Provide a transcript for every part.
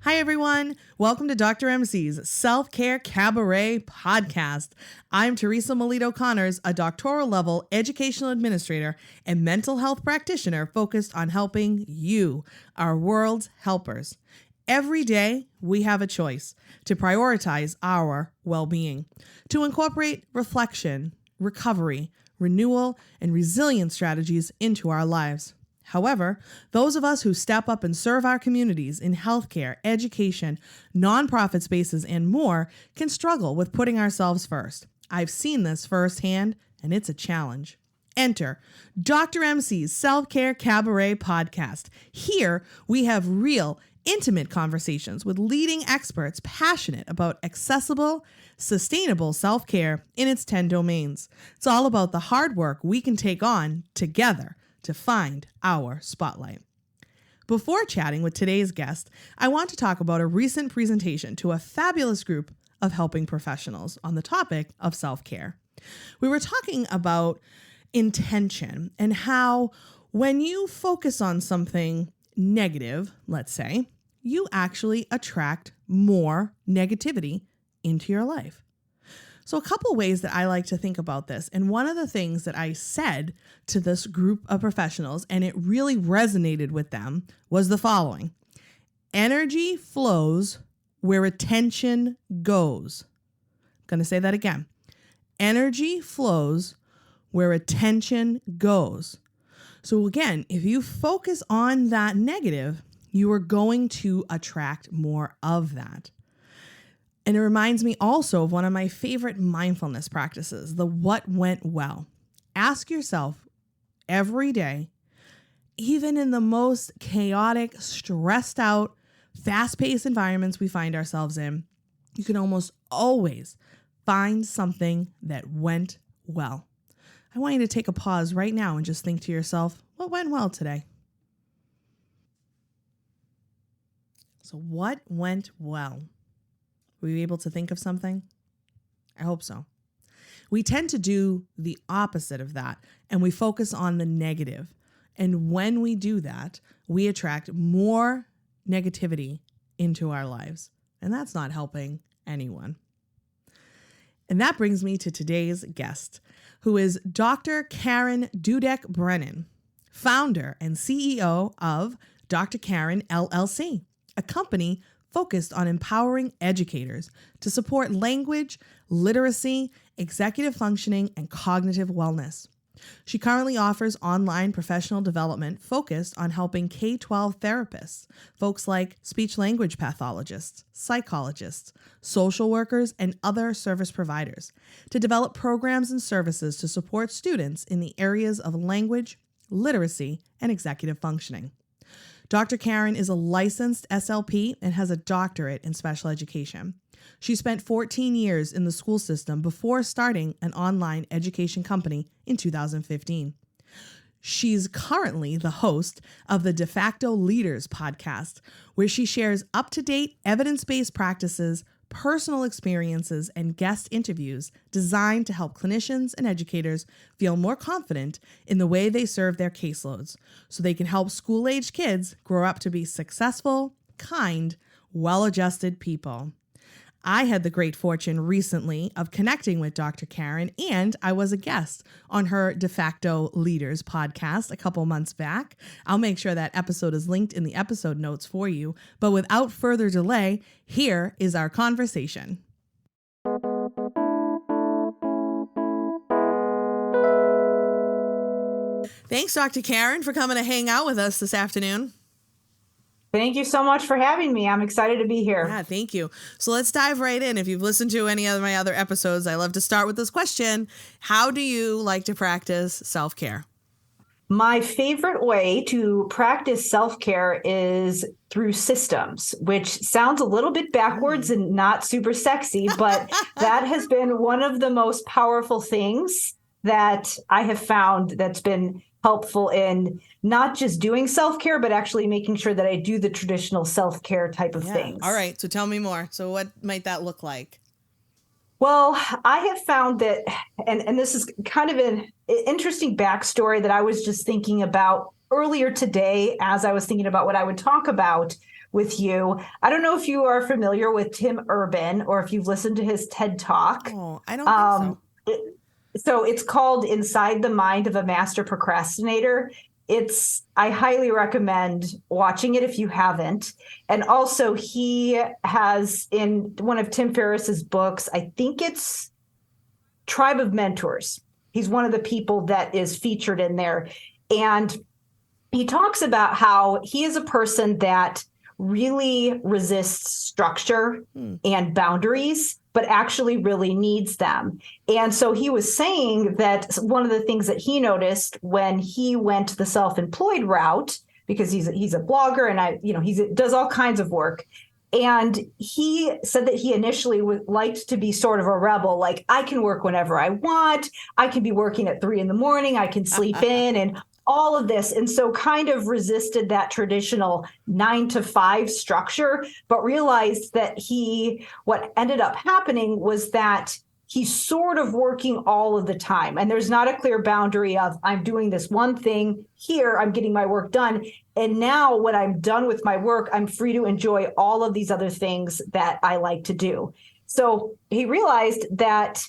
Hi, everyone. Welcome to Dr. MC's Self-Care Cabaret podcast. I'm Teresa Melito-Conners, a doctoral level educational administrator and mental health practitioner focused on helping you, our world's helpers. Every day, we have a choice to prioritize our well-being, to incorporate reflection, recovery, renewal, and resilience strategies into our lives. However, those of us who step up and serve our communities in healthcare, education, nonprofit spaces, and more can struggle with putting ourselves first. I've seen this firsthand, and it's a challenge. Enter Dr. MC's Self-Care Cabaret podcast. Here, we have real, intimate conversations with leading experts passionate about accessible, sustainable self-care in its 10 domains. It's all about the hard work we can take on together to find our spotlight. Before chatting with today's guest, I want to talk about a recent presentation to a fabulous group of helping professionals on the topic of self-care. We were talking about intention and how when you focus on something negative, let's say, you actually attract more negativity into your life. So a couple ways that I like to think about this, and one of the things that I said to this group of professionals, and it really resonated with them, was the following. Energy flows where attention goes. I'm going to say that again. Energy flows where attention goes. So again, if you focus on that negative, you are going to attract more of that. And it reminds me also of one of my favorite mindfulness practices, the what went well. Ask yourself every day, even in the most chaotic, stressed out, fast-paced environments we find ourselves in, you can almost always find something that went well. I want you to take a pause right now and just think to yourself, what went well today? So what went well? Were you able to think of something? I hope so. We tend to do the opposite of that, and we focus on the negative. And when we do that, we attract more negativity into our lives. And that's not helping anyone. And that brings me to today's guest, who is Dr. Karen Dudek-Brannan, founder and CEO of Dr. Karen LLC, a company focused on empowering educators to support language, literacy, executive functioning, and cognitive wellness. She currently offers online professional development focused on helping K-12 therapists, folks like speech-language pathologists, psychologists, social workers, and other service providers to develop programs and services to support students in the areas of language, literacy, and executive functioning. Dr. Karen is a licensed SLP and has a doctorate in special education. She spent 14 years in the school system before starting an online education company in 2015. She's currently the host of the De Facto Leaders podcast, where she shares up-to-date evidence-based practices, personal experiences, and guest interviews designed to help clinicians and educators feel more confident in the way they serve their caseloads so they can help school-aged kids grow up to be successful, kind, well-adjusted people. I had the great fortune recently of connecting with Dr. Karen, and I was a guest on her De Facto Leaders podcast a couple months back. I'll make sure that episode is linked in the episode notes for you. But without further delay, here is our conversation. Thanks, Dr. Karen, for coming to hang out with us this afternoon. Thank you so much for having me. I'm excited to be here. Yeah, thank you. So let's dive right in. If you've listened to any of my other episodes, I love to start with this question. How do you like to practice self-care? My favorite way to practice self-care is through systems, which sounds a little bit backwards and not super sexy, but that has been one of the most powerful things that I have found that's been helpful in not just doing self-care, but actually making sure that I do the traditional self-care type of things. All right. So tell me more. So what might that look like? Well, I have found that, and this is kind of an interesting backstory that I was just thinking about earlier today as I was thinking about what I would talk about, with you. I don't know if you are familiar with Tim Urban or if you've listened to his TED Talk. Oh, I don't think so. So it's called Inside the Mind of a Master Procrastinator. I highly recommend watching it if you haven't. And also he has in one of Tim Ferriss's books, I think it's Tribe of Mentors. He's one of the people that is featured in there. And he talks about how he is a person that really resists structure and boundaries, but actually really needs them. And so he was saying that one of the things that he noticed when he went the self-employed route, because he's a blogger and he does all kinds of work. And he said that he initially liked to be sort of a rebel, like I can work whenever I want. I can be working at 3 a.m. I can sleep in and all of this. And so kind of resisted that traditional 9 to 5 structure, but realized that what ended up happening was that he's sort of working all of the time. And there's not a clear boundary of I'm doing this one thing here, I'm getting my work done. And now when I'm done with my work, I'm free to enjoy all of these other things that I like to do. So he realized that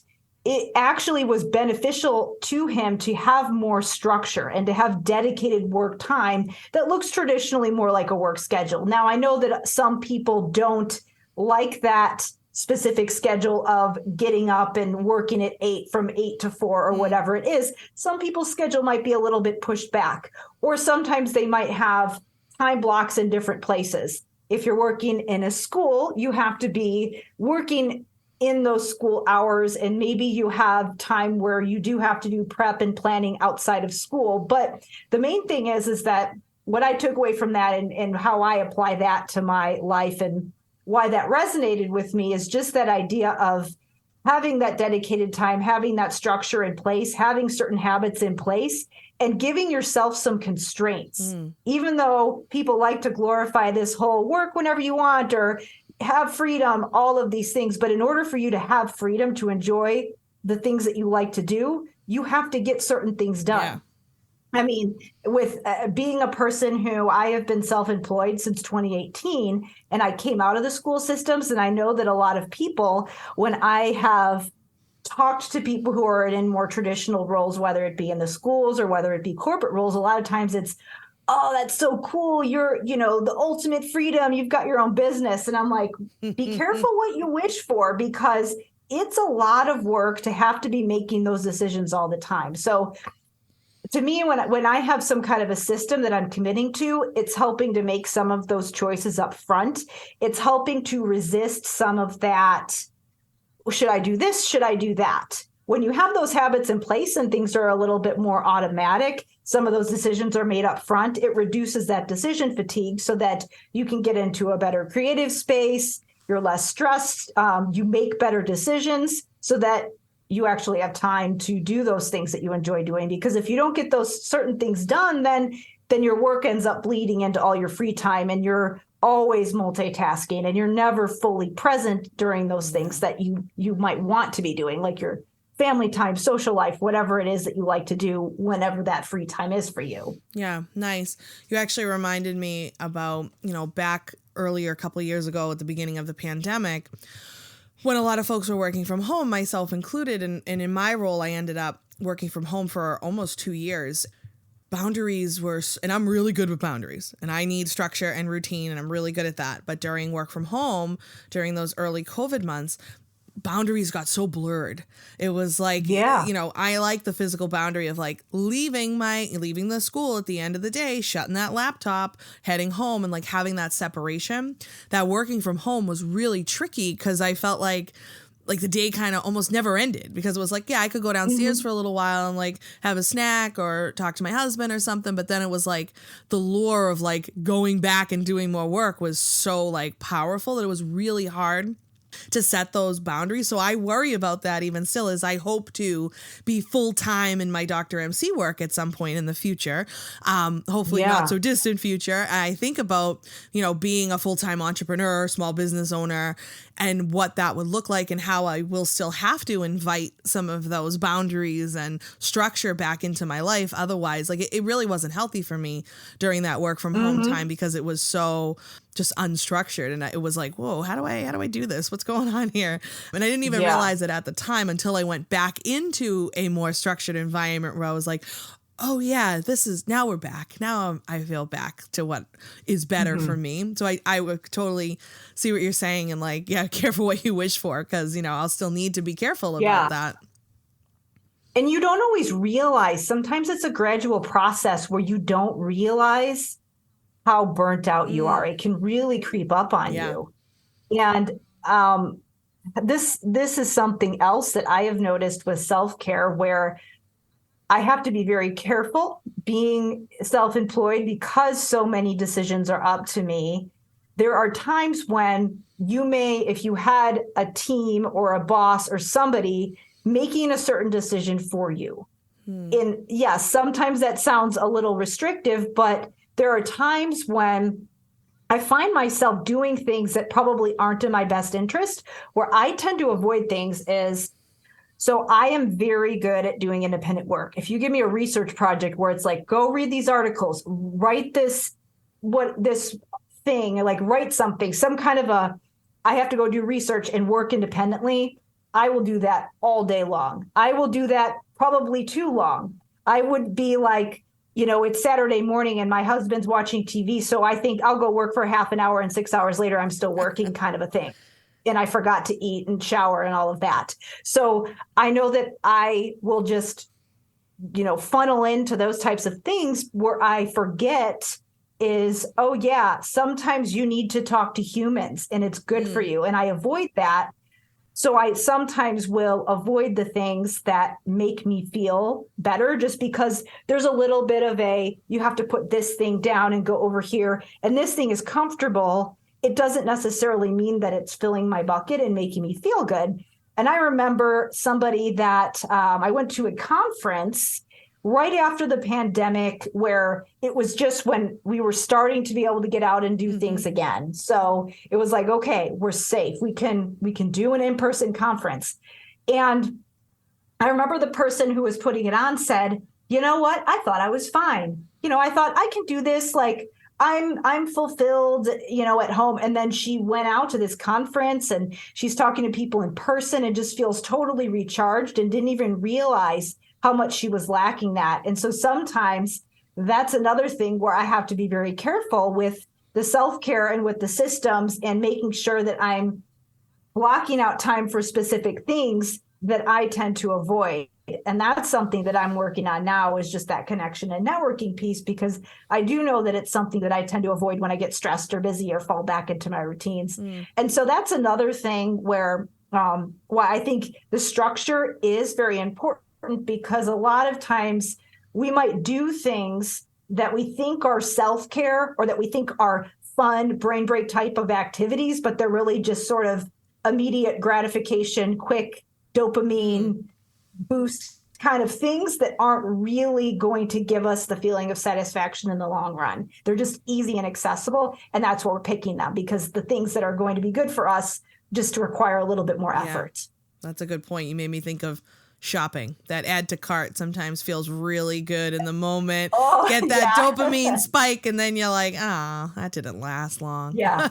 it actually was beneficial to him to have more structure and to have dedicated work time that looks traditionally more like a work schedule. Now, I know that some people don't like that specific schedule of getting up and working at 8 from 8 to 4 or whatever it is. Some people's schedule might be a little bit pushed back, or sometimes they might have time blocks in different places. If you're working in a school, you have to be working in those school hours, and maybe you have time where you do have to do prep and planning outside of school. But the main thing is that what I took away from that and how I apply that to my life and why that resonated with me is just that idea of having that dedicated time, having that structure in place, having certain habits in place, and giving yourself some constraints. Even though people like to glorify this whole work whenever you want or have freedom, all of these things. But in order for you to have freedom to enjoy the things that you like to do, you have to get certain things done. Yeah. I mean, with being a person who I have been self-employed since 2018, and I came out of the school systems, and I know that a lot of people, when I have talked to people who are in more traditional roles, whether it be in the schools or whether it be corporate roles, a lot of times it's, oh, that's so cool. You're, the ultimate freedom. You've got your own business. And I'm like, be careful what you wish for, because it's a lot of work to have to be making those decisions all the time. So to me, when I have some kind of a system that I'm committing to, it's helping to make some of those choices up front. It's helping to resist some of that. Should I do this? Should I do that? When you have those habits in place and things are a little bit more automatic, some of those decisions are made up front. It reduces that decision fatigue so that you can get into a better creative space. You're less stressed. You make better decisions so that you actually have time to do those things that you enjoy doing. Because if you don't get those certain things done, then your work ends up bleeding into all your free time, and you're always multitasking, and you're never fully present during those things that you might want to be doing, like your family time, social life, whatever it is that you like to do whenever that free time is for you. Yeah, nice. You actually reminded me about, back earlier, a couple of years ago at the beginning of the pandemic, when a lot of folks were working from home, myself included, and in my role, I ended up working from home for almost 2 years. Boundaries were, and I'm really good with boundaries, and I need structure and routine, and I'm really good at that. But during work from home, during those early COVID months, boundaries got so blurred. It was like, I like the physical boundary of like leaving the school at the end of the day, shutting that laptop, heading home, and like having that separation. That working from home was really tricky because I felt like the day kind of almost never ended, because it was like, I could go downstairs for a little while and like have a snack or talk to my husband or something. But then it was like the lure of like going back and doing more work was so like powerful that it was really hard to set those boundaries. So I worry about that even still, as I hope to be full time in my Dr. MC work at some point in the future. Hopefully not so distant future. I think about, being a full-time entrepreneur, small business owner, and what that would look like and how I will still have to invite some of those boundaries and structure back into my life. Otherwise, like it really wasn't healthy for me during that work from home time because it was so just unstructured. And it was like, whoa, how do I do this? What's going on here? And I didn't even realize it at the time until I went back into a more structured environment where I was like, oh yeah, now we're back. Now I feel back to what is better for me. So I would totally see what you're saying and like, yeah, careful what you wish for, because, I'll still need to be careful about that. And you don't always realize, sometimes it's a gradual process where you don't realize how burnt out you are. It can really creep up on you. And this is something else that I have noticed with self-care, where I have to be very careful being self-employed because so many decisions are up to me. There are times when you may, if you had a team or a boss or somebody making a certain decision for you. And yes, sometimes that sounds a little restrictive, but there are times when I find myself doing things that probably aren't in my best interest. Where I tend to avoid things is, so I am very good at doing independent work. If you give me a research project where it's like, go read these articles, write this thing, like write something, some kind of I have to go do research and work independently, I will do that all day long. I will do that probably too long. I would be like, it's Saturday morning and my husband's watching TV, so I think I'll go work for half an hour and 6 hours later, I'm still working kind of a thing. And I forgot to eat and shower and all of that. So I know that I will just, funnel into those types of things where I forget is, oh yeah, sometimes you need to talk to humans and it's good for you. And I avoid that. So I sometimes will avoid the things that make me feel better just because there's a little bit of you have to put this thing down and go over here. And this thing is comfortable. It doesn't necessarily mean that it's filling my bucket and making me feel good. And I remember somebody that I went to a conference right after the pandemic where it was just when we were starting to be able to get out and do things again. So it was like, okay, we're safe. We can do an in-person conference. And I remember the person who was putting it on said, you know what? I thought I was fine. I thought I can do this. Like, I'm fulfilled, at home. And then she went out to this conference and she's talking to people in person and just feels totally recharged and didn't even realize how much she was lacking that. And so sometimes that's another thing where I have to be very careful with the self-care and with the systems and making sure that I'm blocking out time for specific things that I tend to avoid. And that's something that I'm working on now, is just that connection and networking piece, because I do know that it's something that I tend to avoid when I get stressed or busy or fall back into my routines. And so that's another thing where why I think the structure is very important, because a lot of times we might do things that we think are self-care or that we think are fun brain break type of activities, but they're really just sort of immediate gratification, quick dopamine boost kind of things that aren't really going to give us the feeling of satisfaction in the long run. They're just easy and accessible. And that's why we're picking them, because the things that are going to be good for us just require a little bit more effort. That's a good point. You made me think of shopping. That add to cart sometimes feels really good in the moment. Get that dopamine spike, and then you're like, that didn't last long. Yeah.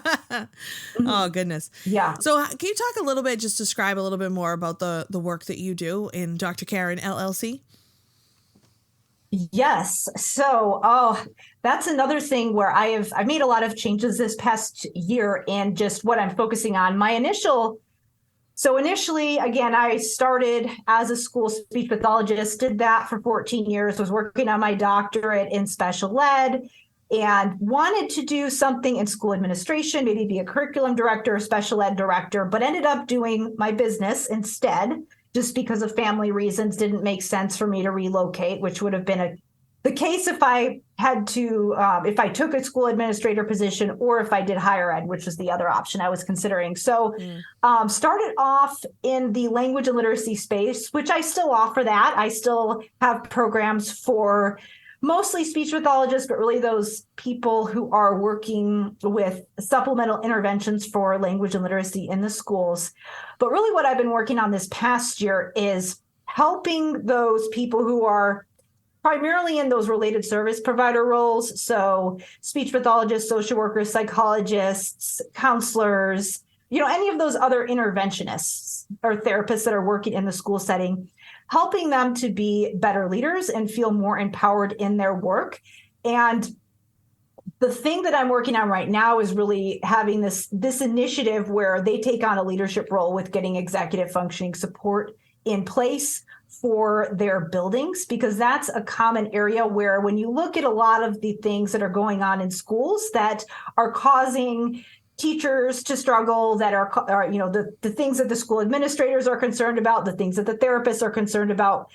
Oh, goodness. Yeah. So can you talk a little bit, just describe a little bit more about the work that you do in Dr. Karen LLC? Yes. So, that's another thing where I made a lot of changes this past year in just what I'm focusing on. Initially, again, I started as a school speech pathologist, did that for 14 years, was working on my doctorate in special ed, and wanted to do something in school administration, maybe be a curriculum director or special ed director, but ended up doing my business instead, just because of family reasons. Didn't make sense for me to relocate, which would have been the case if I had to, if I took a school administrator position or if I did higher ed, which was the other option I was considering. So started off in the language and literacy space, which I still offer that. I still have programs for mostly speech pathologists, but really those people who are working with supplemental interventions for language and literacy in the schools. But really what I've been working on this past year is helping those people who are primarily in those related service provider roles. So speech pathologists, social workers, psychologists, counselors, any of those other interventionists or therapists that are working in the school setting, helping them to be better leaders and feel more empowered in their work. And the thing that I'm working on right now is really having this initiative where they take on a leadership role with getting executive functioning support in place for their buildings, because that's a common area where when you look at a lot of the things that are going on in schools that are causing teachers to struggle, that are the things that the school administrators are concerned about, the things that the therapists are concerned about.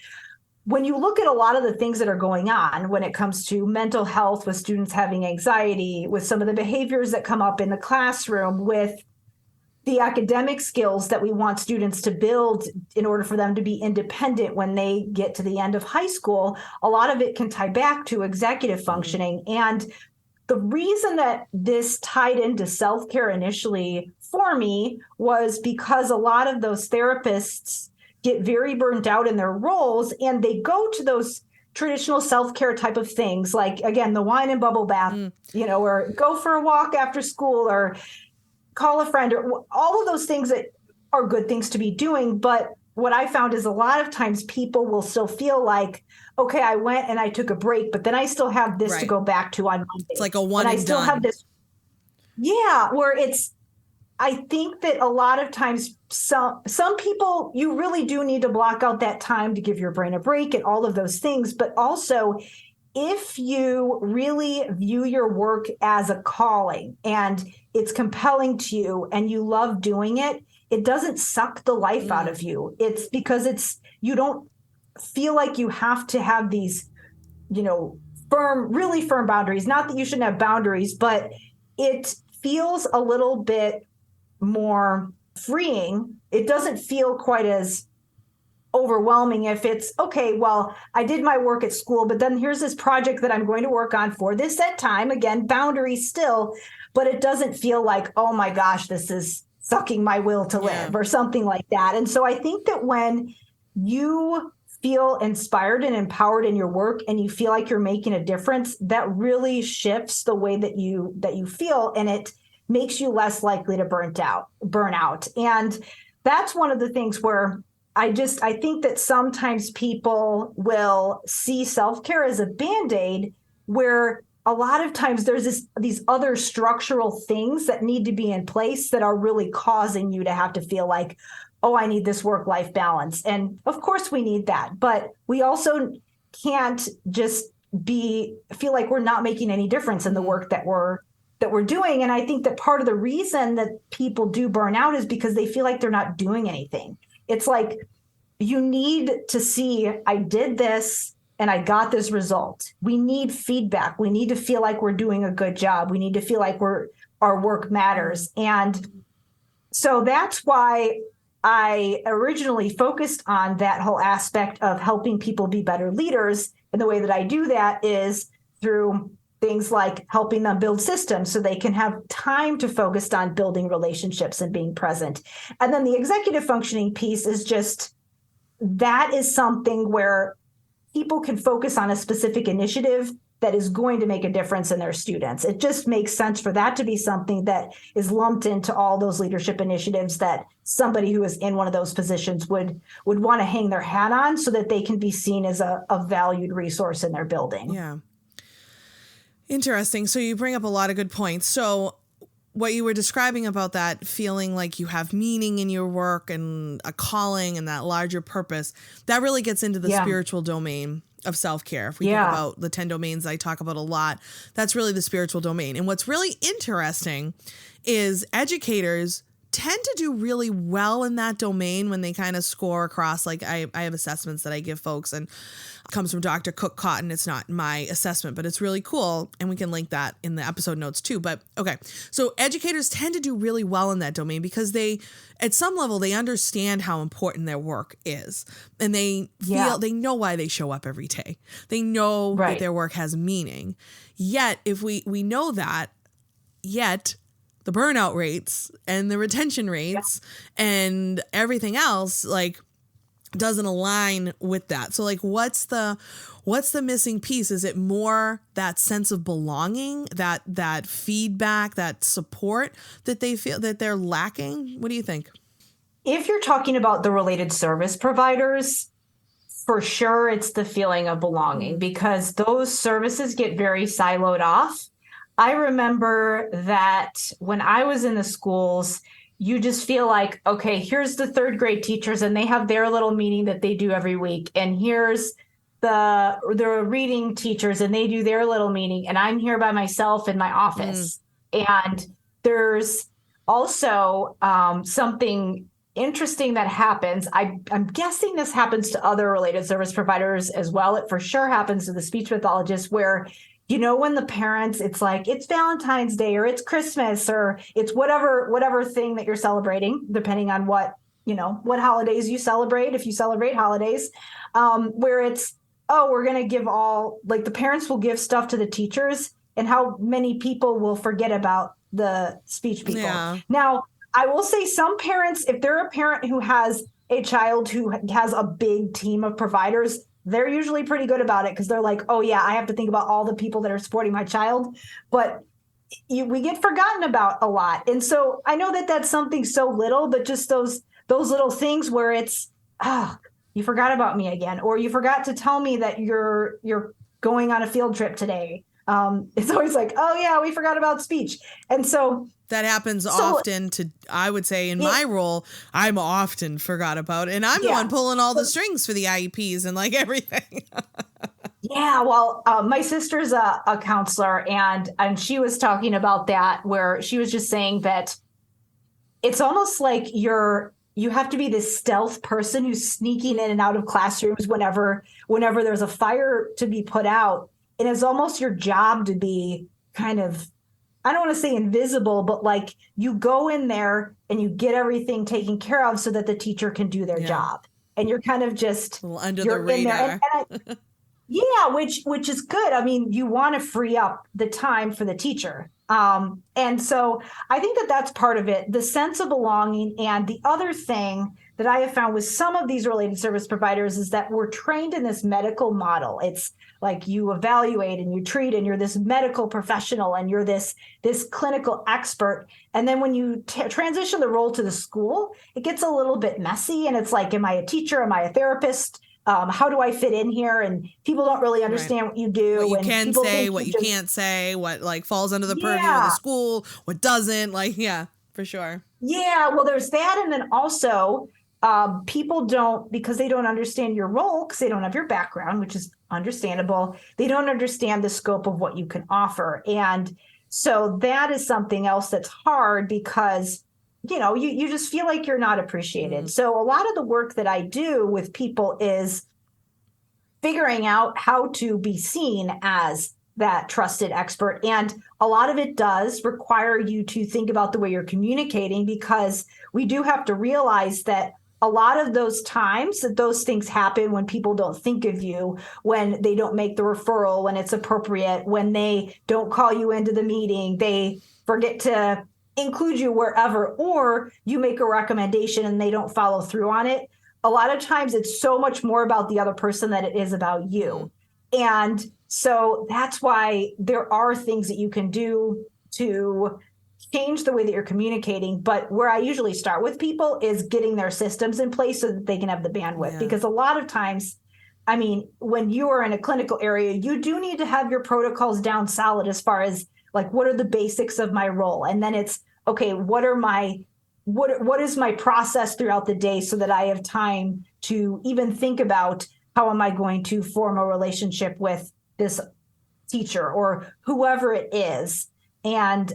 When you look at a lot of the things that are going on when it comes to mental health, with students having anxiety, with some of the behaviors that come up in the classroom, with the academic skills that we want students to build in order for them to be independent when they get to the end of high school, a lot of it can tie back to executive functioning. And the reason that this tied into self-care initially for me was because a lot of those therapists get very burnt out in their roles, and they go to those traditional self-care type of things, like, again, the wine and bubble bath, or go for a walk after school, or call a friend, or all of those things that are good things to be doing. But what I found is a lot of times people will still feel like, okay, I went and I took a break, but then I still have this to go back to on Monday. It's like a one and I still done. have this. Yeah, where I think that a lot of times some people, you really do need to block out that time to give your brain a break and all of those things. But also, if you really view your work as a calling and it's compelling to you and you love doing it, it doesn't suck the life out of you. It's because you don't feel like you have to have these, really firm boundaries. Not that you shouldn't have boundaries, but it feels a little bit more freeing. It doesn't feel quite as overwhelming if it's, okay, well, I did my work at school, but then here's this project that I'm going to work on for this set time. Again, boundaries still, but it doesn't feel like, oh my gosh, this is sucking my will to live or something like that. And so I think that when you feel inspired and empowered in your work and you feel like you're making a difference, that really shifts the way that you feel, and it makes you less likely to burn out. And that's one of the things where I think that sometimes people will see self-care as a Band-Aid, where a lot of times there's these other structural things that need to be in place that are really causing you to have to feel like, oh, I need this work-life balance. And of course we need that, but we also can't just feel like we're not making any difference in the work that we're doing. And I think that part of the reason that people do burn out is because they feel like they're not doing anything. It's like, you need to see, I did this and I got this result. We need feedback. We need to feel like we're doing a good job. We need to feel like our work matters. And so that's why I originally focused on that whole aspect of helping people be better leaders. And the way that I do that is through things like helping them build systems so they can have time to focus on building relationships and being present. And then the executive functioning piece is that is something where people can focus on a specific initiative that is going to make a difference in their students. It just makes sense for that to be something that is lumped into all those leadership initiatives that somebody who is in one of those positions would want to hang their hat on, so that they can be seen as a valued resource in their building. Yeah. Interesting. So you bring up a lot of good points. So what you were describing about that feeling like you have meaning in your work and a calling and that larger purpose, that really gets into the spiritual domain of self-care. If we think about the 10 domains I talk about a lot, that's really the spiritual domain. And what's really interesting is educators tend to do really well in that domain when they kind of score across. Like I have assessments that I give folks, and it comes from Dr. Cook Cotton. It's not my assessment, but it's really cool. And we can link that in the episode notes too. But okay. So educators tend to do really well in that domain because they, at some level, they understand how important their work is. And they feel, they know why they show up every day. They know that their work has meaning. Yet, if we know that, yet the burnout rates and the retention rates and everything else, like, doesn't align with that. So like, what's the missing piece? Is it more that sense of belonging, that feedback, that support that they feel that they're lacking? What do you think? If you're talking about the related service providers, for sure, it's the feeling of belonging, because those services get very siloed off. I remember that when I was in the schools, you just feel like, okay, here's the third grade teachers and they have their little meeting that they do every week. And here's the reading teachers and they do their little meeting. And I'm here by myself in my office. And there's also something interesting that happens. I'm guessing this happens to other related service providers as well. It for sure happens to the speech pathologists, where when the parents, it's like, it's Valentine's Day or it's Christmas or it's whatever thing that you're celebrating, depending on what holidays you celebrate, if you celebrate holidays, where it's, we're going to give the parents will give stuff to the teachers, and how many people will forget about the speech people. Yeah. Now, I will say some parents, if they're a parent who has a child who has a big team of providers, they're usually pretty good about it, because they're like, oh yeah, I have to think about all the people that are supporting my child. But we get forgotten about a lot. And so I know that that's something so little, but just those little things where it's, you forgot about me again, or you forgot to tell me that you're going on a field trip today. It's always like, oh yeah, we forgot about speech. And so that happens often I would say in my role, I'm often forgot about, and I'm the one pulling all the strings for the IEPs and like everything. Yeah. Well, my sister's a counselor, and she was talking about that, where she was just saying that it's almost like you have to be this stealth person who's sneaking in and out of classrooms whenever there's a fire to be put out. And it's almost your job to be kind of, I don't want to say invisible, but like you go in there and you get everything taken care of so that the teacher can do their job. And you're kind of just under the radar. Which is good. I mean, you want to free up the time for the teacher. And so I think that that's part of it, the sense of belonging. And the other thing that I have found with some of these related service providers is that we're trained in this medical model. It's like you evaluate and you treat, and you're this medical professional and you're this clinical expert. And then when you transition the role to the school, it gets a little bit messy. And it's like, am I a teacher? Am I a therapist? How do I fit in here? And people don't really understand what you do. What you can say, what you can't say, what like falls under the purview of the school, what doesn't, like, yeah, for sure. Yeah, well, there's that. And then also people don't, because they don't understand your role, because they don't have your background, which is understandable. They don't understand the scope of what you can offer. And so that is something else that's hard, because you just feel like you're not appreciated. So a lot of the work that I do with people is figuring out how to be seen as that trusted expert. And a lot of it does require you to think about the way you're communicating, because we do have to realize that a lot of those times that those things happen when people don't think of you, when they don't make the referral, when it's appropriate, when they don't call you into the meeting, they forget to include you wherever, or you make a recommendation and they don't follow through on it. A lot of times it's so much more about the other person than it is about you. And so that's why there are things that you can do to change the way that you're communicating. But where I usually start with people is getting their systems in place so that they can have the bandwidth. Because a lot of times, I mean, when you are in a clinical area, you do need to have your protocols down solid as far as like, what are the basics of my role? And then it's, okay, what is my process throughout the day so that I have time to even think about how am I going to form a relationship with this teacher or whoever it is. And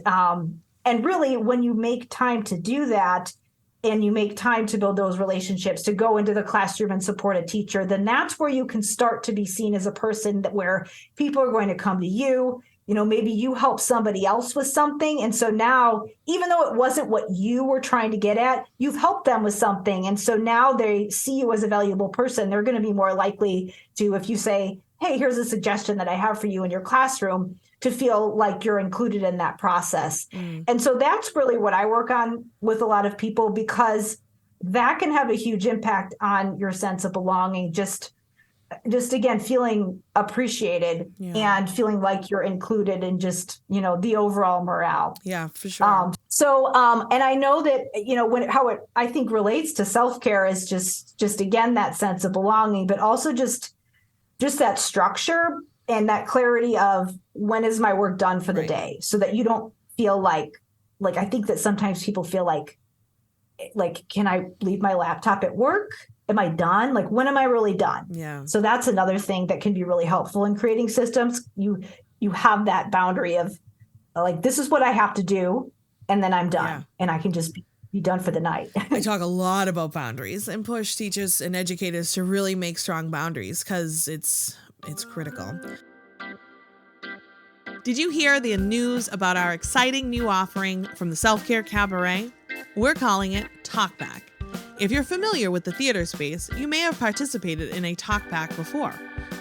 And really, when you make time to do that, and you make time to build those relationships, to go into the classroom and support a teacher, then that's where you can start to be seen as a person that where people are going to come to you. Maybe you help somebody else with something. And so now, even though it wasn't what you were trying to get at, you've helped them with something. And so now they see you as a valuable person. They're going to be more likely to, if you say, hey, here's a suggestion that I have for you in your classroom, to feel like you're included in that process. And so that's really what I work on with a lot of people, because that can have a huge impact on your sense of belonging. Just again, feeling appreciated and feeling like you're included in just, the overall morale. Yeah, for sure. And I know that, how it, I think, relates to self-care is just again, that sense of belonging, but also just that structure and that clarity of when is my work done for the day, so that you don't feel like I think that sometimes people feel like, can I leave my laptop at work? Am I done? When am I really done? Yeah. So that's another thing that can be really helpful in creating systems. You have that boundary of this is what I have to do, and then I'm done, and I can just be done for the night. I talk a lot about boundaries and push teachers and educators to really make strong boundaries, because it's critical. Did you hear the news about our exciting new offering from the Self-Care Cabaret? We're calling it Talkback. If you're familiar with the theater space, you may have participated in a talkback before.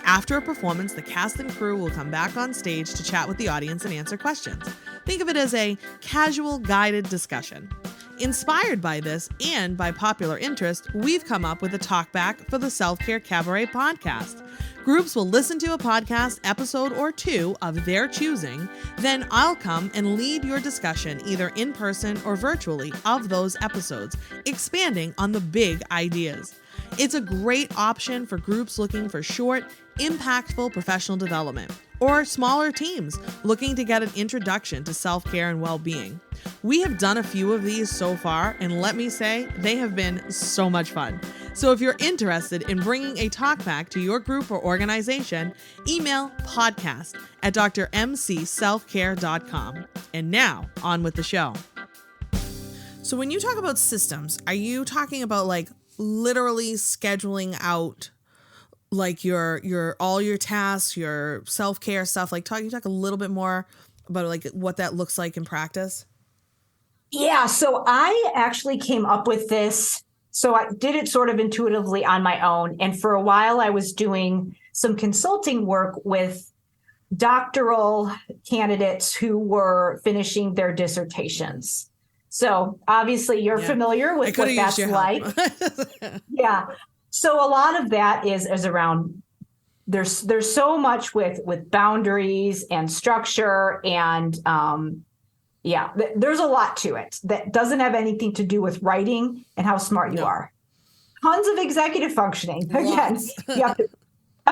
After a performance, the cast and crew will come back on stage to chat with the audience and answer questions. Think of it as a casual, guided discussion. Inspired by this and by popular interest, we've come up with a talkback for the Self-Care Cabaret podcast. Groups will listen to a podcast episode or two of their choosing, then I'll come and lead your discussion either in person or virtually of those episodes, expanding on the big ideas. It's a great option for groups looking for short, impactful professional development, or smaller teams looking to get an introduction to self-care and well-being. We have done a few of these so far, and let me say, they have been so much fun. So if you're interested in bringing a talkback to your group or organization, email podcast@drmcselfcare.com. And now, on with the show. So when you talk about systems, are you talking about literally scheduling out your all your tasks, your self-care stuff? Can you talk a little bit more about what that looks like in practice? Yeah, so I actually came up with this. So I did it sort of intuitively on my own. And for a while, I was doing some consulting work with doctoral candidates who were finishing their dissertations. So obviously, you're familiar with what that's like. Yeah. So a lot of that is around there's so much with boundaries and structure and there's a lot to it that doesn't have anything to do with writing and how smart you are. Tons of executive functioning. Again, you have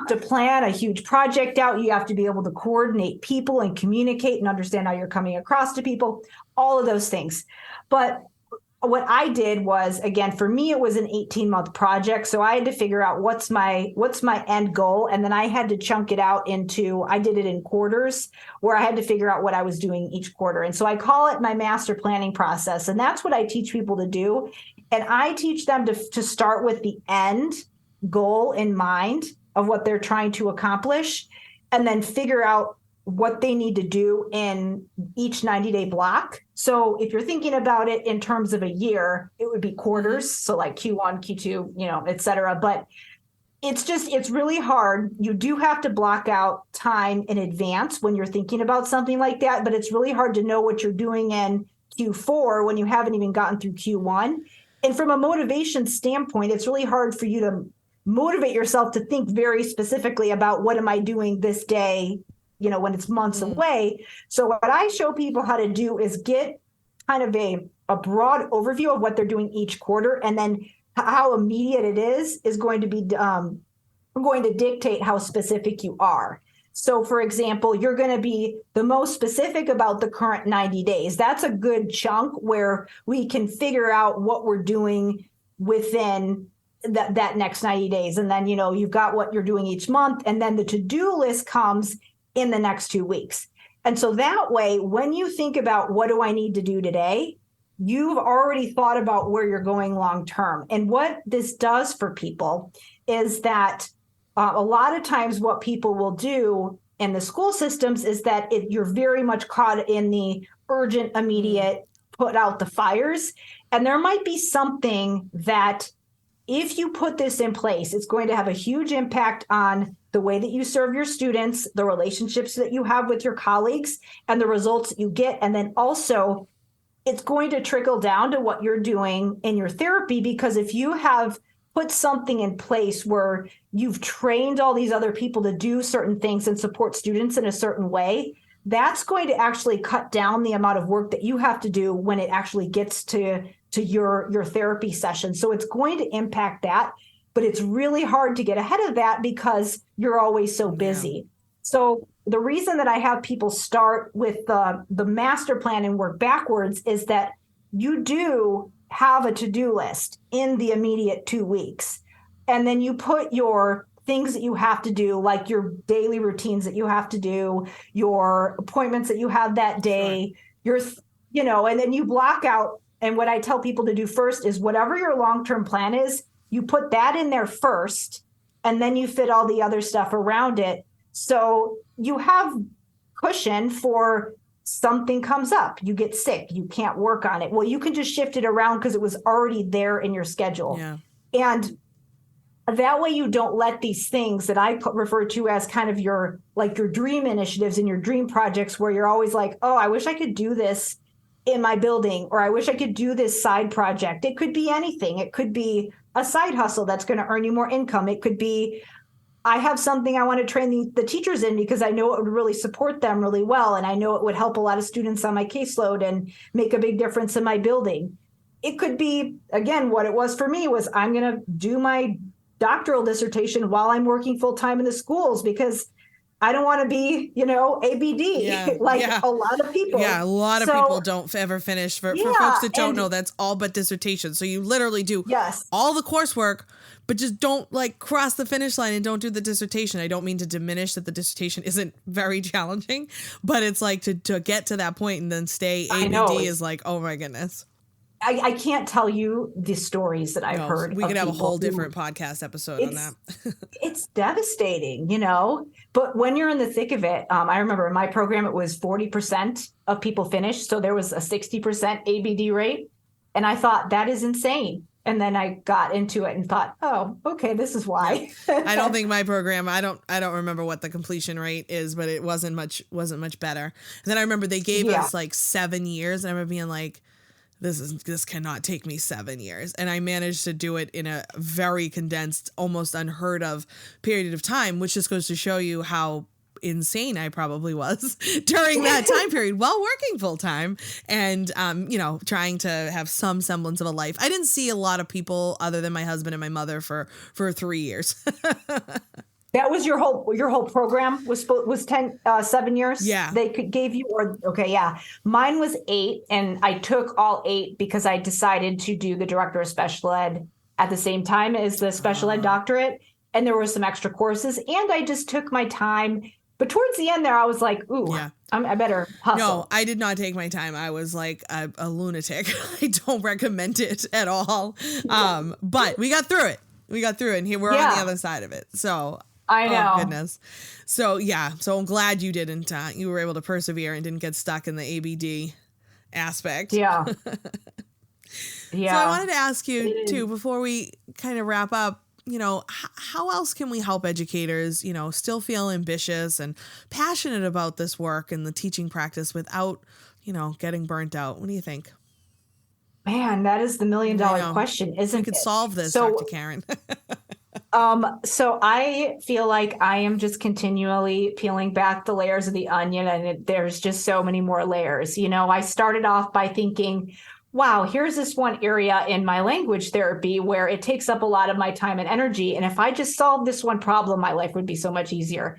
to plan a huge project out. You have to be able to coordinate people and communicate and understand how you're coming across to people, all of those things. But what I did was, again, for me, it was an 18-month project. So I had to figure out what's my end goal. And then I had to chunk it out I did it in quarters, where I had to figure out what I was doing each quarter. And so I call it my master planning process. And that's what I teach people to do. And I teach them to start with the end goal in mind of what they're trying to accomplish, and then figure out what they need to do in each 90-day block. So if you're thinking about it in terms of a year, it would be quarters. So Q1, Q2, et cetera. But it's really hard. You do have to block out time in advance when you're thinking about something like that. But it's really hard to know what you're doing in Q4 when you haven't even gotten through Q1. And from a motivation standpoint, it's really hard for you to motivate yourself to think very specifically about what am I doing this day, when it's months away. So what I show people how to do is get kind of a broad overview of what they're doing each quarter, and then how immediate it is going to be going to dictate how specific you are. So for example, you're going to be the most specific about the current 90 days. That's a good chunk where we can figure out what we're doing within that next 90 days. And then, you've got what you're doing each month, and then the to-do list comes in the next 2 weeks. And so that way, when you think about what do I need to do today, you've already thought about where you're going long term. And what this does for people is that a lot of times what people will do in the school systems is that you're very much caught in the urgent, immediate, put out the fires. And there might be something that if you put this in place, it's going to have a huge impact on the way that you serve your students, the relationships that you have with your colleagues, and the results that you get. And then also, it's going to trickle down to what you're doing in your therapy, because if you have put something in place where you've trained all these other people to do certain things and support students in a certain way, that's going to actually cut down the amount of work that you have to do when it actually gets to your therapy session. So it's going to impact that, but it's really hard to get ahead of that because you're always so busy. Yeah. So the reason that I have people start with the master plan and work backwards is that you do have a to-do list in the immediate 2 weeks. And then you put your things that you have to do, like your daily routines that you have to do, your appointments that you have that day, and then you block out. And what I tell people to do first is whatever your long-term plan is, you put that in there first, and then you fit all the other stuff around it. So you have cushion for something comes up, you get sick, you can't work on it. Well, you can just shift it around because it was already there in your schedule. Yeah. And that way you don't let these things that I refer to as kind of your dream initiatives and your dream projects, where you're always like, oh, I wish I could do this in my building, or I wish I could do this side project. It could be anything. It could be a side hustle that's going to earn you more income. It could be, I have something I want to train the teachers in because I know it would really support them really well. And I know it would help a lot of students on my caseload and make a big difference in my building. It could be, again, what it was for me was I'm going to do my doctoral dissertation while I'm working full time in the schools because I don't want to be, ABD a lot of people. Yeah, a lot of people don't ever finish. For folks that don't know, that's all but dissertation. So you literally do all the coursework, but just don't cross the finish line and don't do the dissertation. I don't mean to diminish that the dissertation isn't very challenging, but it's to get to that point and then stay ABD is oh my goodness. I can't tell you the stories that I've heard. We could have a whole different podcast episode on that. It's devastating, but when you're in the thick of it, I remember in my program, it was 40% of people finished. So there was a 60% ABD rate. And I thought that is insane. And then I got into it and thought, oh, okay, this is why. I don't think my program, I don't remember what the completion rate is, but it wasn't much better. And then I remember they gave us 7 years, and I remember being this cannot take me 7 years. And I managed to do it in a very condensed, almost unheard of period of time, which just goes to show you how insane I probably was during that time period while working full time and, trying to have some semblance of a life. I didn't see a lot of people other than my husband and my mother for 3 years. That was your whole program was 7 years. Yeah, they gave you Mine was 8, and I took all 8 because I decided to do the director of special ed at the same time as the special ed doctorate, and there were some extra courses, and I just took my time. But towards the end there, I was like, ooh, I better hustle. No, I did not take my time. I was like a lunatic. I don't recommend it at all. But we got through it. And here we're on the other side of it. So. I know. Oh, goodness. So, So I'm glad you didn't, you were able to persevere and didn't get stuck in the ABD aspect. Yeah. So I wanted to ask you too, before we kind of wrap up, how else can we help educators, still feel ambitious and passionate about this work and the teaching practice without, getting burnt out? What do you think? Man, that is the $1 million question, isn't it? We could solve this, Dr. Karen. So I feel like I am just continually peeling back the layers of the onion, and there's just so many more layers. I started off by thinking, wow, here's this one area in my language therapy where it takes up a lot of my time and energy. And if I just solved this one problem, my life would be so much easier.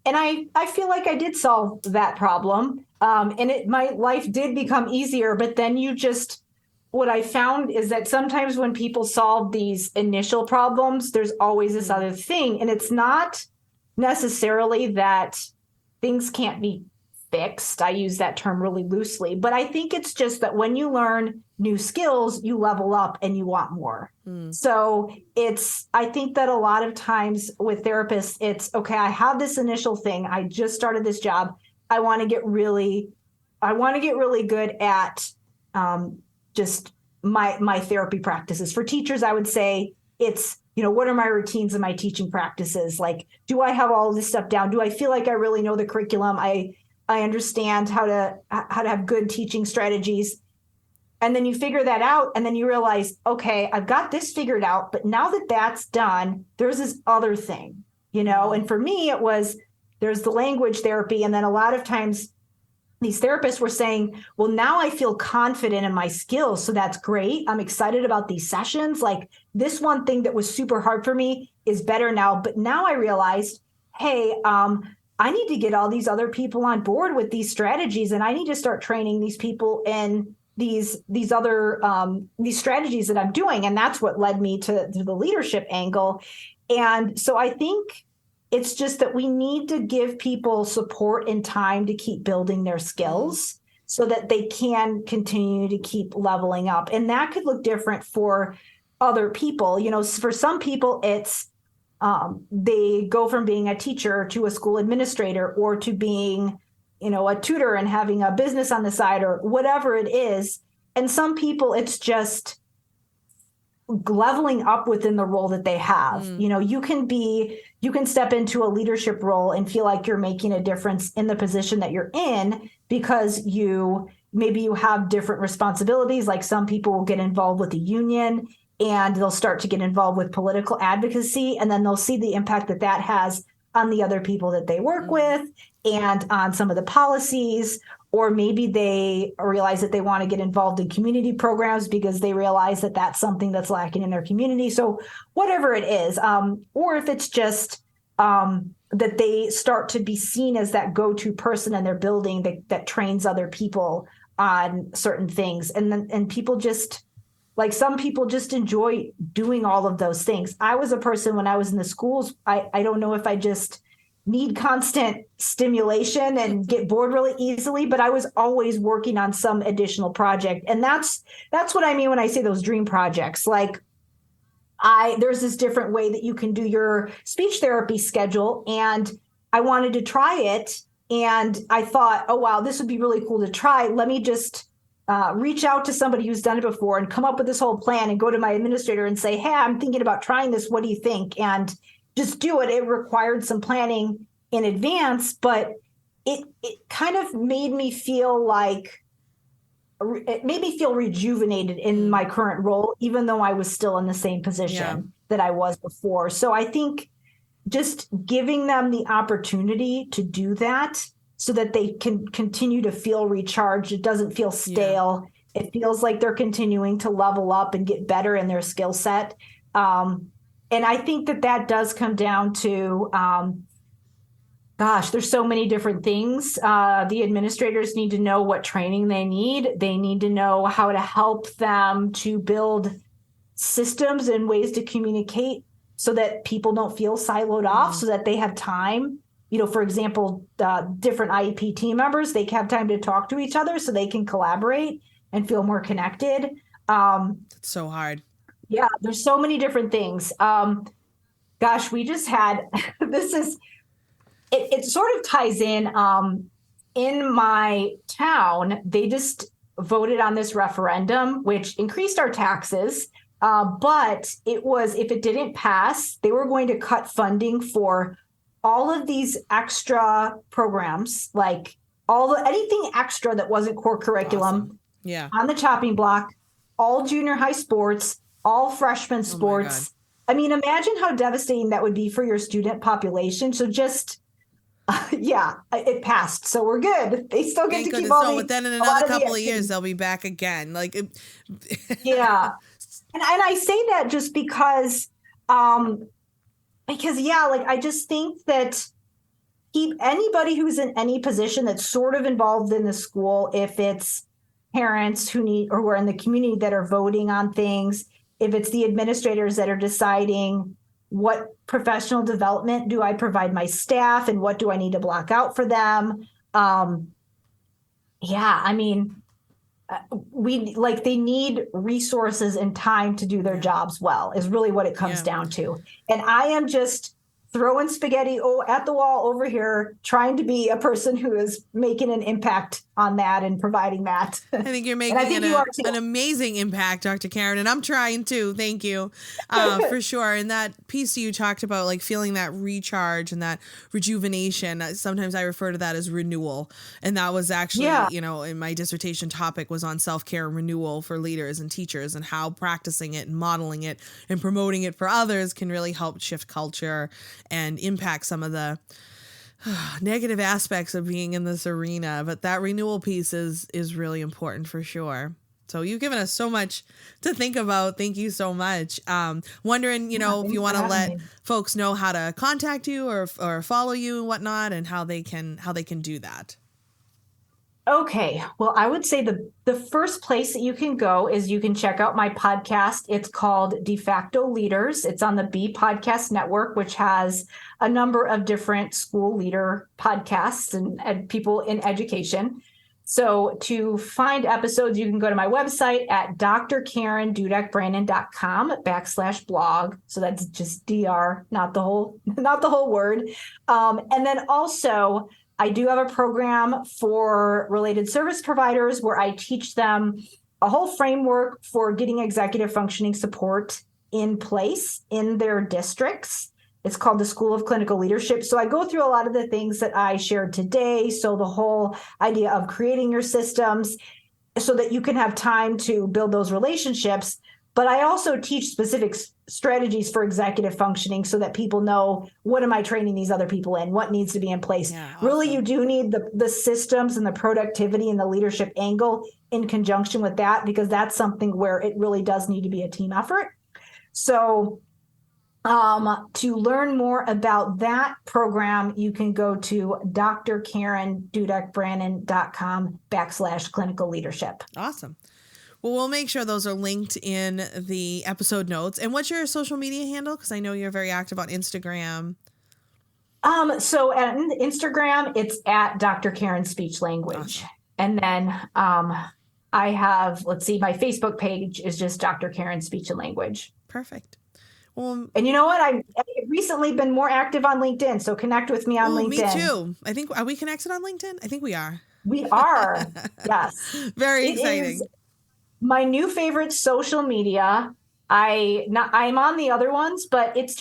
And I feel like I did solve that problem. And my life did become easier, but then what I found is that sometimes when people solve these initial problems, there's always this other thing. And it's not necessarily that things can't be fixed. I use that term really loosely, but I think it's just that when you learn new skills, you level up and you want more. So I think that a lot of times with therapists, it's okay, I have this initial thing. I just started this job. I want to get really good at just my therapy practices. For teachers, I would say it's, what are my routines and my teaching practices? Like, do I have all of this stuff down? Do I feel like I really know the curriculum? I understand how to have good teaching strategies. And then you figure that out, and then you realize, okay, I've got this figured out, but now that that's done, there's this other thing, And for me, it was, there's the language therapy. And then a lot of times these therapists were saying, well, now I feel confident in my skills. So that's great. I'm excited about these sessions. Like, this one thing that was super hard for me is better now. But now I realized, hey, I need to get all these other people on board with these strategies, and I need to start training these people in these strategies that I'm doing. And that's what led me to the leadership angle. And so I think it's just that we need to give people support and time to keep building their skills so that they can continue to keep leveling up. And that could look different for other people. For some people, it's they go from being a teacher to a school administrator, or to being, a tutor and having a business on the side, or whatever it is. And some people, it's just leveling up within the role that they have. You can step into a leadership role and feel like you're making a difference in the position that you're in, because maybe you have different responsibilities. Like, some people will get involved with the union and they'll start to get involved with political advocacy, and then they'll see the impact that that has on the other people that they work with and on some of the policies. Or maybe they realize that they want to get involved in community programs because they realize that that's something that's lacking in their community. So whatever it is, or if it's just that they start to be seen as that go-to person in their building that trains other people on certain things. And people just, like, some people just enjoy doing all of those things. I was a person when I was in the schools, I don't know if I just need constant stimulation and get bored really easily, but I was always working on some additional project. And that's what I mean when I say those dream projects. Like, there's this different way that you can do your speech therapy schedule, and I wanted to try it. And I thought, oh, wow, this would be really cool to try. Let me just reach out to somebody who's done it before and come up with this whole plan and go to my administrator and say, hey, I'm thinking about trying this. What do you think? And just do it. It required some planning in advance, but it kind of made me feel rejuvenated in my current role, even though I was still in the same position that I was before. So I think just giving them the opportunity to do that so that they can continue to feel recharged. It doesn't feel stale. It feels like they're continuing to level up and get better in their skill set. And I think that does come down to, there's so many different things. The administrators need to know what training they need. They need to know how to help them to build systems and ways to communicate so that people don't feel siloed off, so that they have time. For example, different IEP team members, they have time to talk to each other so they can collaborate and feel more connected. It's so hard. Yeah, there's so many different things. We just had, it sort of ties in my town, they just voted on this referendum, which increased our taxes. But it was, if it didn't pass, they were going to cut funding for all of these extra programs, like anything extra that wasn't core curriculum. Awesome. On the chopping block, all junior high sports, all freshman sports. I mean, imagine how devastating that would be for your student population. So just, it passed. So we're good. They still get to keep all but then in another couple of years, they'll be back again. Yeah. And I say that just because I just think that anybody who's in any position that's sort of involved in the school, if it's parents who are in the community that are voting on things, if it's the administrators that are deciding what professional development do I provide my staff and what do I need to block out for them, Yeah, I mean, they need resources and time to do their jobs well is really what it comes down to. And I am just throwing spaghetti at the wall over here, trying to be a person who is making an impact on that and providing that. I think you're And I making think you are too. an amazing impact, Dr. Karen, and I'm trying too. Thank you, for sure. And that piece you talked about, like feeling that recharge and that rejuvenation. Sometimes I refer to that as renewal, and that was actually, in my dissertation topic was on self-care and renewal for leaders and teachers, and how practicing it and modeling it and promoting it for others can really help shift culture and impact some of the negative aspects of being in this arena. But that renewal piece is really important for sure. So you've given us so much to think about. Thank you so much. Wondering, if you want to let folks know how to contact you or follow you and whatnot, and how they can do that. Okay. Well, I would say the first place that you can go is you can check out my podcast. It's called De Facto Leaders. It's on the B Podcast Network, which has a number of different school leader podcasts and people in education. So to find episodes, you can go to my website at drkarendudek-brannan.com/blog. So that's just DR, not the whole word. And then also, I do have a program for related service providers where I teach them a whole framework for getting executive functioning support in place in their districts. It's called the School of Clinical Leadership. So I go through a lot of the things that I shared today. So the whole idea of creating your systems so that you can have time to build those relationships. But I also teach specific strategies for executive functioning so that people know, what am I training these other people in? What needs to be in place? Yeah, awesome. Really, you do need the systems and the productivity and the leadership angle in conjunction with that, because that's something where it really does need to be a team effort. So to learn more about that program, you can go to drkarendudek-brannan.com/clinical leadership. Awesome. Well, we'll make sure those are linked in the episode notes. And what's your social media handle? Because I know you're very active on Instagram. So at Instagram, it's at Dr. Karen Speech Language. Awesome. And then I have, my Facebook page is just Dr. Karen Speech and Language. Perfect. And you know what? I've recently been more active on LinkedIn. So connect with me on LinkedIn. Me too. I think, are we connected on LinkedIn? I think we are. We are. Yes. Very exciting. My new favorite social media. I'm on the other ones, but it's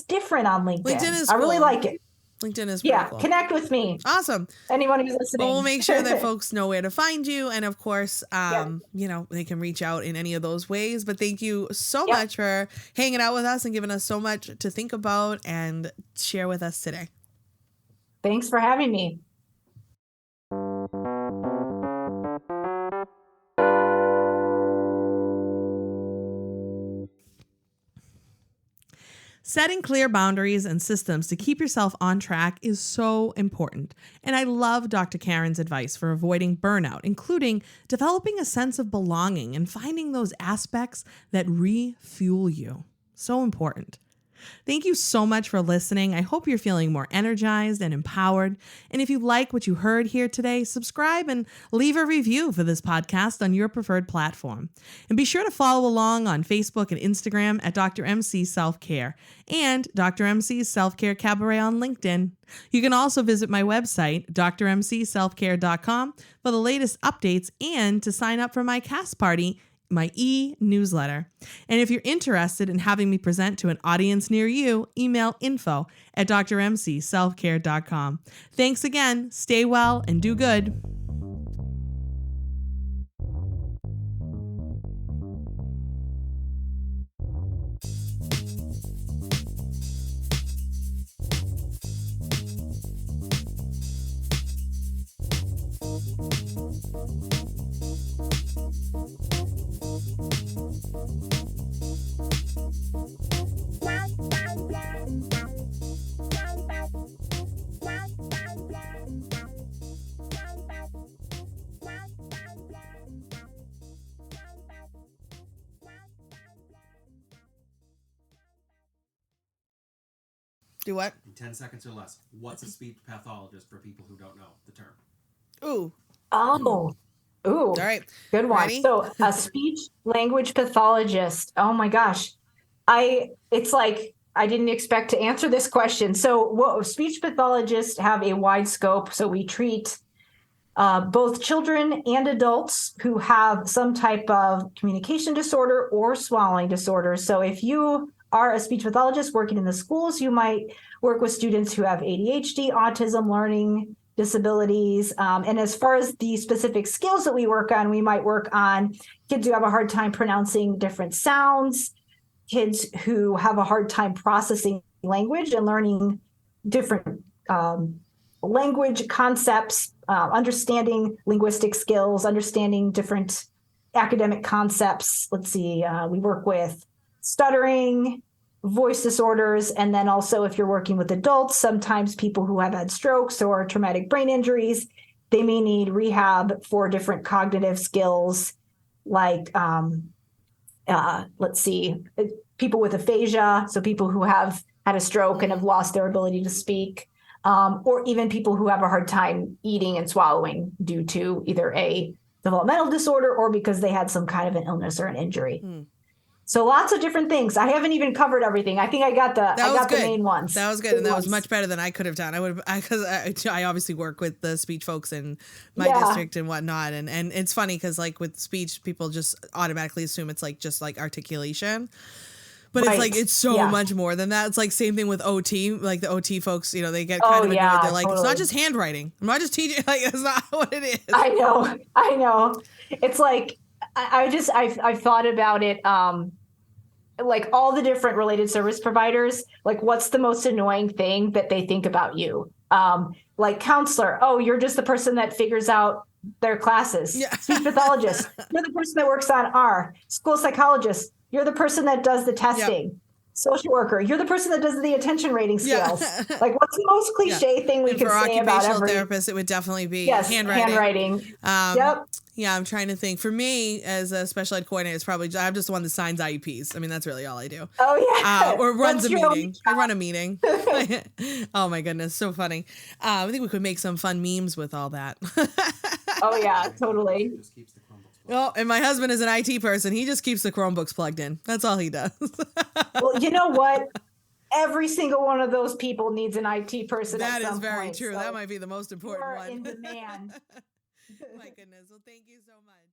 different on LinkedIn. LinkedIn is cool. I really like it. LinkedIn is pretty cool. Connect with me. Awesome. Anyone who's listening. Well, we'll make sure that folks know where to find you. And of course, they can reach out in any of those ways. But thank you so much for hanging out with us and giving us so much to think about and share with us today. Thanks for having me. Setting clear boundaries and systems to keep yourself on track is so important. And I love Dr. Karen's advice for avoiding burnout, including developing a sense of belonging and finding those aspects that refuel you. So important. Thank you so much for listening. I hope you're feeling more energized and empowered. And if you like what you heard here today, subscribe and leave a review for this podcast on your preferred platform. And be sure to follow along on Facebook and Instagram at Dr. MC Self-Care and Dr. MC's Self-Care Cabaret on LinkedIn. You can also visit my website, drmcselfcare.com, for the latest updates and to sign up for my cast party, my e-newsletter. And if you're interested in having me present to an audience near you, email info@drmcselfcare.com. Thanks again. Stay well and do good. Do what? In 10 seconds or less. What's a speech pathologist for people who don't know the term? Ooh. Oh, ooh, All right. good one. Ready? So a speech language pathologist. Oh my gosh. It's like I didn't expect to answer this question. So what speech pathologists have a wide scope. So we treat both children and adults who have some type of communication disorder or swallowing disorder. So if you are a speech pathologist working in the schools, you might work with students who have ADHD, autism, learning disabilities. And as far as the specific skills that we work on, we might work on kids who have a hard time pronouncing different sounds, kids who have a hard time processing language and learning different language concepts, understanding linguistic skills, understanding different academic concepts. Let's see, we work with stuttering, voice disorders, and then also if you're working with adults, sometimes people who have had strokes or traumatic brain injuries, they may need rehab for different cognitive skills like, let's see, people with aphasia, so people who have had a stroke and have lost their ability to speak, or even people who have a hard time eating and swallowing due to either a developmental disorder or because they had some kind of an illness or an injury. So lots of different things. I haven't even covered everything. I think I got the main ones. That was good, and that was much better than I could have done. Because I obviously work with the speech folks in my district and whatnot, and it's funny because like with speech, people just automatically assume it's like just like articulation. But it's like, it's so much more than that. It's like same thing with OT, like the OT folks, you know, they get kind of annoyed. They're like, totally. It's not just handwriting. I'm not just teaching. Like, it's not what it is. I know. It's like, I've thought about it. Like all the different related service providers, like what's the most annoying thing that they think about you? Like counselor. Oh, you're just the person that figures out their classes. Yeah. Speech pathologist. You're the person that works on R. School psychologist. You're the person that does the testing. Yep. Social worker. You're the person that does the attention rating scales. Like, what's the most cliche thing we could say about every therapist? It would definitely be handwriting. Yep. Yeah, I'm trying to think. For me, as a special ed coordinator, it's probably I'm just the one that signs IEPs. I mean, that's really all I do. Oh yeah. Or runs a meeting. I run a meeting. Oh my goodness, so funny. I think we could make some fun memes with all that. Oh yeah, totally. Well, and my husband is an IT person. He just keeps the Chromebooks plugged in. That's all he does. Well, you know what? Every single one of those people needs an IT person. That is very point, true. So that might be the most important one. In demand. My goodness. Well, thank you so much.